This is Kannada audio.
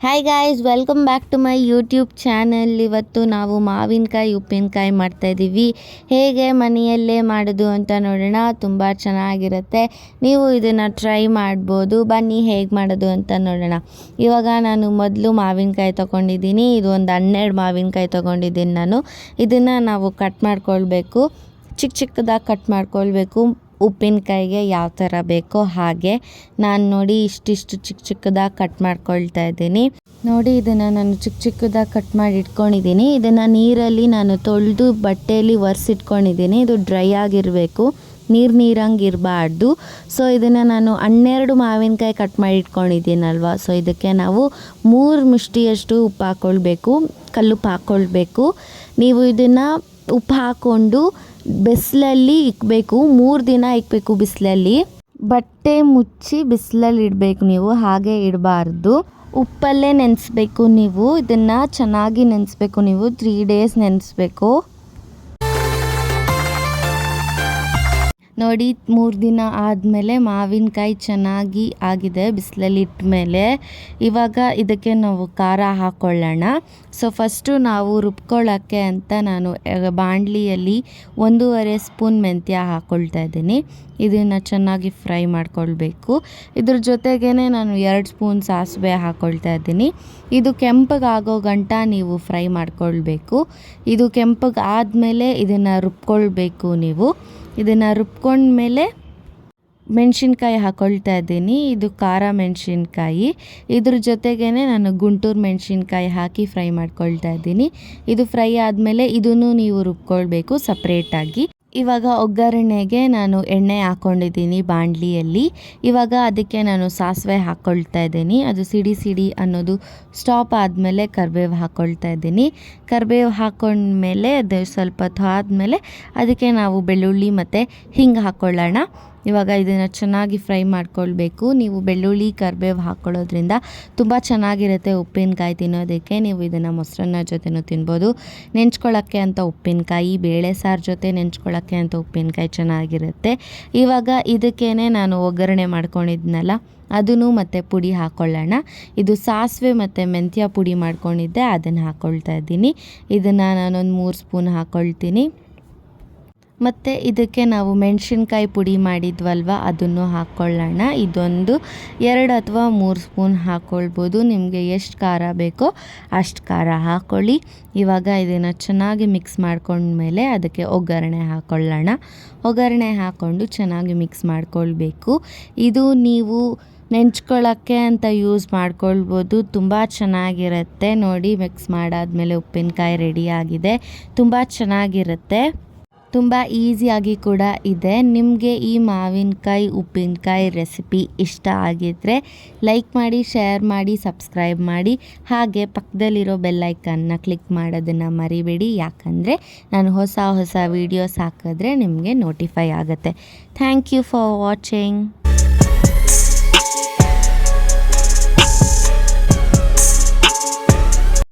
Hi guys, welcome back to my YouTube channel. ಇವತ್ತು ನಾವು ಮಾವಿನಕಾಯಿ ಉಪ್ಪಿನಕಾಯಿ ಮಾಡ್ತಾಯಿದ್ದೀವಿ. ಹೇಗೆ ಮನೆಯಲ್ಲೇ ಮಾಡೋದು ಅಂತ ನೋಡೋಣ. ತುಂಬ ಚೆನ್ನಾಗಿರುತ್ತೆ, ನೀವು ಇದನ್ನು ಟ್ರೈ ಮಾಡ್ಬೋದು. ಬನ್ನಿ ಹೇಗೆ ಮಾಡೋದು ಅಂತ ನೋಡೋಣ. ಇವಾಗ ನಾನು ಮೊದಲು ಮಾವಿನಕಾಯಿ ತೊಗೊಂಡಿದ್ದೀನಿ. ಇದು ಒಂದು 12 ಮಾವಿನಕಾಯಿ ತೊಗೊಂಡಿದ್ದೀನಿ ನಾನು. ಇದನ್ನು ನಾವು ಕಟ್ ಮಾಡ್ಕೊಳ್ಬೇಕು, ಚಿಕ್ಕದಾಗಿ ಕಟ್ ಮಾಡ್ಕೊಳ್ಬೇಕು. ಉಪ್ಪಿನಕಾಯಿಗೆ ಯಾವ ಥರ ಬೇಕೋ ಹಾಗೆ ನಾನು ನೋಡಿ ಇಷ್ಟಿಷ್ಟು ಚಿಕ್ಕದಾಗಿ ಕಟ್ ಮಾಡ್ಕೊಳ್ತಾ ಇದ್ದೀನಿ. ನೋಡಿ, ಇದನ್ನು ನಾನು ಚಿಕ್ಕದಾಗಿ ಕಟ್ ಮಾಡಿ ಇಟ್ಕೊಂಡಿದ್ದೀನಿ. ಇದನ್ನು ನೀರಲ್ಲಿ ನಾನು ತೊಳೆದು ಬಟ್ಟೆಯಲ್ಲಿ ಒರೆಸಿಟ್ಕೊಂಡಿದ್ದೀನಿ. ಇದು ಡ್ರೈ ಆಗಿರಬೇಕು, ನೀರಂಗೆ ಇರಬಾರ್ದು. ಸೊ ಇದನ್ನು ನಾನು 12 ಮಾವಿನಕಾಯಿ ಕಟ್ ಮಾಡಿ ಇಟ್ಕೊಂಡಿದ್ದೀನಲ್ವ. ಸೊ ಇದಕ್ಕೆ ನಾವು 3 ಮುಷ್ಟಿಯಷ್ಟು ಉಪ್ಪು ಹಾಕ್ಕೊಳ್ಬೇಕು, ಕಲ್ಲುಪ್ಪು ಹಾಕ್ಕೊಳ್ಬೇಕು. ನೀವು ಇದನ್ನು ಉಪ್ಪು ಹಾಕ್ಕೊಂಡು ಬಿಸಿಲಲ್ಲಿ ಇಕ್ಕಬೇಕು. 3 ದಿನ ಇಕ್ಕಬೇಕು ಬಿಸಿಲಲ್ಲಿ. ಬಟ್ಟೆ ಮುಚ್ಚಿ ಬಿಸಿಲಲ್ಲಿ ಇಡಬೇಕು, ನೀವು ಹಾಗೆ ಇಡಬಾರ್ದು. ಉಪ್ಪಲ್ಲೇ ನೆನೆಸ್ಬೇಕು. ನೀವು ಇದನ್ನು ಚೆನ್ನಾಗಿ ನೆನೆಸ್ಬೇಕು. ನೀವು 3 ಡೇಸ್ ನೆನೆಸ್ಬೇಕು. ನೋಡಿ, 3 ದಿನ ಆದಮೇಲೆ ಮಾವಿನಕಾಯಿ ಚೆನ್ನಾಗಿ ಆಗಿದೆ ಬಿಸಿಲಲ್ಲಿ ಇಟ್ಟ ಮೇಲೆ. ಇವಾಗ ಇದಕ್ಕೆ ನಾವು ಖಾರ ಹಾಕ್ಕೊಳ್ಳೋಣ. ಸೊ ಫಸ್ಟು ನಾವು ರುಬ್ಕೊಳ್ಳೋಕ್ಕೆ ಅಂತ ನಾನು ಬಾಣಲಿಯಲ್ಲಿ 1.5 ಸ್ಪೂನ್ ಮೆಂತ್ಯ ಹಾಕ್ಕೊಳ್ತಾ ಇದ್ದೀನಿ. ಇದನ್ನು ಚೆನ್ನಾಗಿ ಫ್ರೈ ಮಾಡ್ಕೊಳ್ಬೇಕು. ಇದ್ರ ಜೊತೆಗೇ ನಾನು 2 ಸ್ಪೂನ್ ಸಾಸಿವೆ ಹಾಕ್ಕೊಳ್ತಾ ಇದ್ದೀನಿ. ಇದು ಕೆಂಪಗಾಗೋ ಗಂಟ ನೀವು ಫ್ರೈ ಮಾಡ್ಕೊಳ್ಬೇಕು. ಇದು ಕೆಂಪಗೆ ಆದಮೇಲೆ ಇದನ್ನು ರುಬ್ಕೊಳ್ಬೇಕು. ನೀವು ಇದನ್ನು ರುಬ್ಕೊಂಡ್ಮೇಲೆ ಮೆಣಸಿನ್ಕಾಯಿ ಹಾಕ್ಕೊಳ್ತಾ ಇದ್ದೀನಿ. ಇದು ಖಾರ ಮೆಣಸಿನ್ಕಾಯಿ. ಇದ್ರ ಜೊತೆಗೇ ನಾನು ಗುಂಟೂರು ಮೆಣಸಿನ್ಕಾಯಿ ಹಾಕಿ ಫ್ರೈ ಮಾಡ್ಕೊಳ್ತಾ ಇದ್ದೀನಿ. ಇದು ಫ್ರೈ ಆದಮೇಲೆ ಇದನ್ನು ನೀವು ರುಬ್ಕೊಳ್ಬೇಕು ಸಪ್ರೇಟಾಗಿ. ಇವಾಗ ಒಗ್ಗರಣೆಗೆ ನಾನು ಎಣ್ಣೆ ಹಾಕ್ಕೊಂಡಿದ್ದೀನಿ ಬಾಣಲಿಯಲ್ಲಿ. ಇವಾಗ ಅದಕ್ಕೆ ನಾನು ಸಾಸಿವೆ ಹಾಕ್ಕೊಳ್ತಾ ಇದ್ದೀನಿ. ಅದು ಸಿಡಿ ಅನ್ನೋದು ಸ್ಟಾಪ್ ಆದಮೇಲೆ ಕರಿಬೇವು ಹಾಕ್ಕೊಳ್ತಾ ಇದ್ದೀನಿ. ಕರಿಬೇವು ಹಾಕ್ಕೊಂಡ್ಮೇಲೆ ಅದು ಸ್ವಲ್ಪ ಹೊತ್ತು ಆದಮೇಲೆ ಅದಕ್ಕೆ ನಾವು ಬೆಳ್ಳುಳ್ಳಿ ಮತ್ತು ಹಿಂಗೆ ಹಾಕ್ಕೊಳ್ಳೋಣ. ಇವಾಗ ಇದನ್ನು ಚೆನ್ನಾಗಿ ಫ್ರೈ ಮಾಡ್ಕೊಳ್ಬೇಕು. ನೀವು ಬೆಳ್ಳುಳ್ಳಿ ಕರಿಬೇವು ಹಾಕ್ಕೊಳ್ಳೋದ್ರಿಂದ ತುಂಬ ಚೆನ್ನಾಗಿರುತ್ತೆ ಉಪ್ಪಿನಕಾಯಿ ತಿನ್ನೋದಕ್ಕೆ. ನೀವು ಇದನ್ನು ಮೊಸರನ್ನ ಜೊತೆನೂ ತಿನ್ಬೋದು. ನೆಂಚ್ಕೊಳ್ಳೋಕ್ಕೆ ಅಂತ ಉಪ್ಪಿನಕಾಯಿ, ಬೇಳೆ ಸಾರು ಜೊತೆ ನೆಂಚ್ಕೊಳ್ಳೋಕ್ಕೆ ಅಂತ ಉಪ್ಪಿನಕಾಯಿ ಚೆನ್ನಾಗಿರುತ್ತೆ. ಇವಾಗ ಇದಕ್ಕೇ ನಾನು ಒಗ್ಗರಣೆ ಮಾಡ್ಕೊಂಡಿದ್ನಲ್ಲ ಅದನ್ನು ಮತ್ತು ಪುಡಿ ಹಾಕ್ಕೊಳ್ಳೋಣ. ಇದು ಸಾಸಿವೆ ಮತ್ತು ಮೆಂತ್ಯ ಪುಡಿ ಮಾಡ್ಕೊಂಡಿದ್ದೆ, ಅದನ್ನು ಹಾಕ್ಕೊಳ್ತಾ ಇದ್ದೀನಿ. ಇದನ್ನು ನಾನೊಂದು 3 ಸ್ಪೂನ್ ಹಾಕ್ಕೊಳ್ತೀನಿ. ಮತ್ತು ಇದಕ್ಕೆ ನಾವು ಮೆಣಸಿನ್ಕಾಯಿ ಪುಡಿ ಮಾಡಿದ್ವಲ್ವ ಅದನ್ನು ಹಾಕ್ಕೊಳ್ಳೋಣ. ಇದೊಂದು 2 ಅಥವಾ 3 ಸ್ಪೂನ್ ಹಾಕ್ಕೊಳ್ಬೋದು. ನಿಮಗೆ ಎಷ್ಟು ಖಾರ ಬೇಕೋ ಅಷ್ಟು ಖಾರ ಹಾಕ್ಕೊಳ್ಳಿ. ಇವಾಗ ಇದನ್ನು ಚೆನ್ನಾಗಿ ಮಿಕ್ಸ್ ಮಾಡ್ಕೊಂಡ್ಮೇಲೆ ಅದಕ್ಕೆ ಒಗ್ಗರಣೆ ಹಾಕ್ಕೊಳ್ಳೋಣ. ಒಗ್ಗರಣೆ ಹಾಕ್ಕೊಂಡು ಚೆನ್ನಾಗಿ ಮಿಕ್ಸ್ ಮಾಡ್ಕೊಳ್ಬೇಕು. ಇದು ನೀವು ನೆಂಚ್ಕೊಳ್ಳೋಕ್ಕೆ ಅಂತ ಯೂಸ್ ಮಾಡ್ಕೊಳ್ಬೋದು, ತುಂಬ ಚೆನ್ನಾಗಿರುತ್ತೆ. ನೋಡಿ, ಮಿಕ್ಸ್ ಮಾಡಾದಮೇಲೆ ಉಪ್ಪಿನಕಾಯಿ ರೆಡಿಯಾಗಿದೆ. ತುಂಬ ಚೆನ್ನಾಗಿರುತ್ತೆ, ತುಂಬ ಈಸಿಯಾಗಿ ಕೂಡ ಇದೆ. ನಿಮಗೆ ಈ ಮಾವಿನಕಾಯಿ ಉಪ್ಪಿನಕಾಯಿ ರೆಸಿಪಿ ಇಷ್ಟ ಆಗಿದ್ದರೆ ಲೈಕ್ ಮಾಡಿ, ಶೇರ್ ಮಾಡಿ, ಸಬ್ಸ್ಕ್ರೈಬ್ ಮಾಡಿ. ಹಾಗೆ ಪಕ್ಕದಲ್ಲಿರೋ ಬೆಲ್ಲೈಕನ್ನ ಕ್ಲಿಕ್ ಮಾಡೋದನ್ನು ಮರಿಬೇಡಿ, ಯಾಕಂದರೆ ನಾನು ಹೊಸ ವೀಡಿಯೋಸ್ ಹಾಕಿದ್ರೆ ನಿಮಗೆ ನೋಟಿಫೈ ಆಗುತ್ತೆ. Thank you for watching.